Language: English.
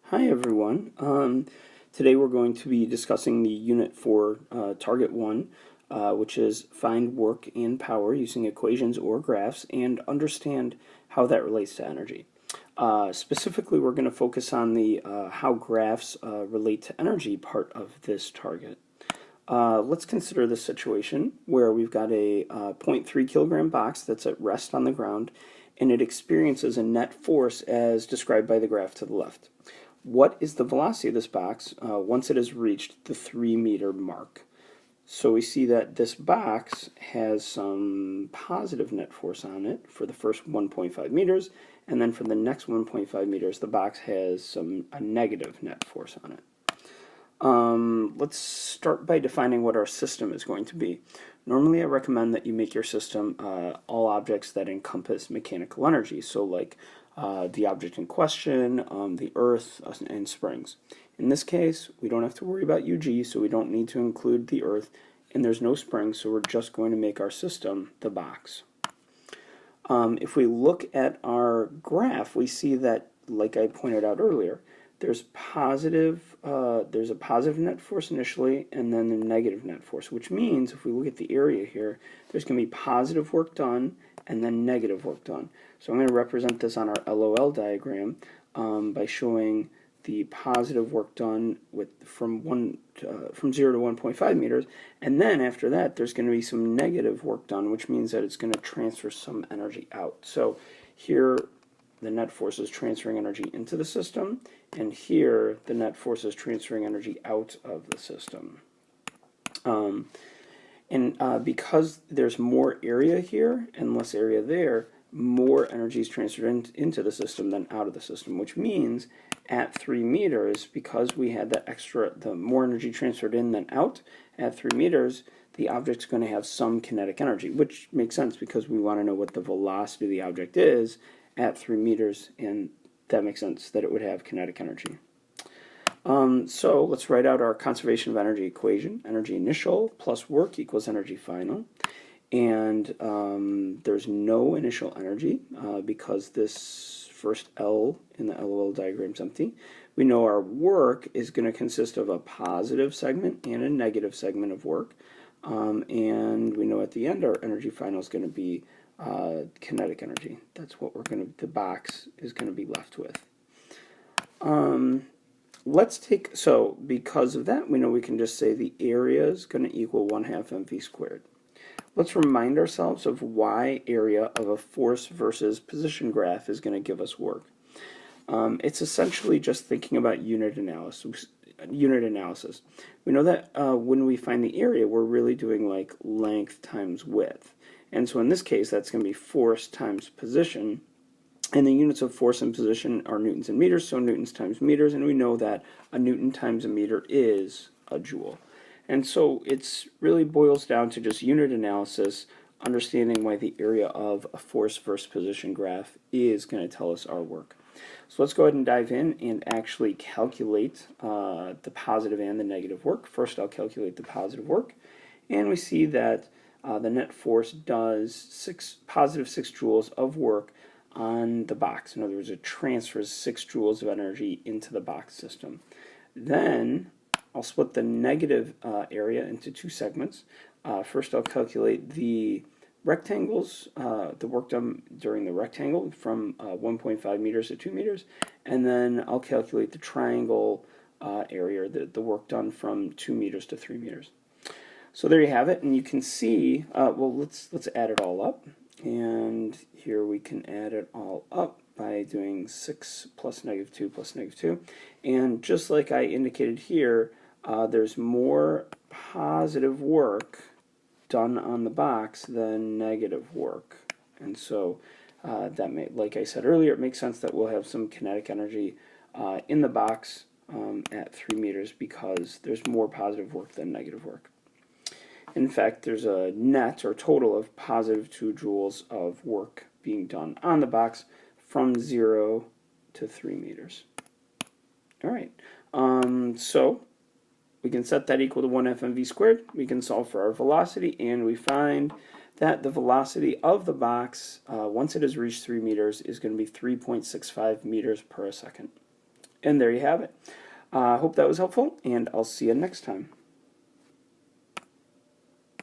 Hi everyone. Today we're going to be discussing the unit for Target 1, which is find work and power using equations or graphs and understand how that relates to energy. Specifically, we're going to focus on the how graphs relate to energy part of this target. Let's consider this situation where we've got a 0.3 kilogram box that's at rest on the ground and it experiences a net force as described by the graph to the left. What is the velocity of this box once it has reached the 3-meter mark? So we see that this box has some positive net force on it for the first 1.5 meters, and then for the next 1.5 meters, the box has a negative net force on it. Let's start by defining what our system is going to be. Normally, I recommend that you make your system all objects that encompass mechanical energy, so like the object in question, the Earth, and springs. In this case, we don't have to worry about UG, so we don't need to include the Earth, and there's no springs, so we're just going to make our system the box. If we look at our graph, we see that, like I pointed out earlier, there's a positive net force initially, and then a negative net force, which means if we look at the area here, there's going to be positive work done and then negative work done. So I'm going to represent this on our LOL diagram by showing the positive work done from 0 to 1.5 meters, and then after that there's going to be some negative work done, which means that it's going to transfer some energy out. So here the net force is transferring energy into the system, and here the net force is transferring energy out of the system. Because there's more area here and less area there, more energy is transferred into the system than out of the system, which means at 3 meters, because we had the more energy transferred in than out, at 3 meters, the object's going to have some kinetic energy, which makes sense because we want to know what the velocity of the object is at 3 meters, and that makes sense that it would have kinetic energy. So let's write out our conservation of energy equation. Energy initial plus work equals energy final. And there's no initial energy because this first L in the LOL diagram is empty. We know our work is going to consist of a positive segment and a negative segment of work. And we know at the end our energy final is going to be kinetic energy. That's what the box is going to be left with. So because of that, we know we can just say the area is going to equal 1/2 mv squared. Let's remind ourselves of why area of a force versus position graph is going to give us work. It's essentially just thinking about unit analysis. We know that when we find the area, we're really doing like length times width. And so in this case, that's going to be force times position. And the units of force and position are newtons and meters, so newtons times meters, and we know that a newton times a meter is a joule. And so it really boils down to just unit analysis, understanding why the area of a force versus position graph is going to tell us our work. So let's go ahead and dive in and actually calculate the positive and the negative work. First, I'll calculate the positive work, and we see that the net force does positive 6 joules of work on the box. In other words, it transfers 6 joules of energy into the box system. Then I'll split the negative area into 2 segments. First, I'll calculate the rectangles, the work done during the rectangle from 1.5 meters to 2 meters, and then I'll calculate the triangle area, the work done from 2 meters to 3 meters. So there you have it, and you can see, well, let's add it all up. And here we can add it all up by doing 6 plus -2 plus -2. And just like I indicated here, there's more positive work done on the box than negative work. And so like I said earlier, it makes sense that we'll have some kinetic energy in the box at 3 meters because there's more positive work than negative work. In fact, there's a net or total of positive 2 joules of work being done on the box from 0 to 3 meters. All right, so we can set that equal to 1/2 mv squared. We can solve for our velocity, and we find that the velocity of the box, once it has reached 3 meters, is going to be 3.65 meters per second. And there you have it. I hope that was helpful, and I'll see you next time.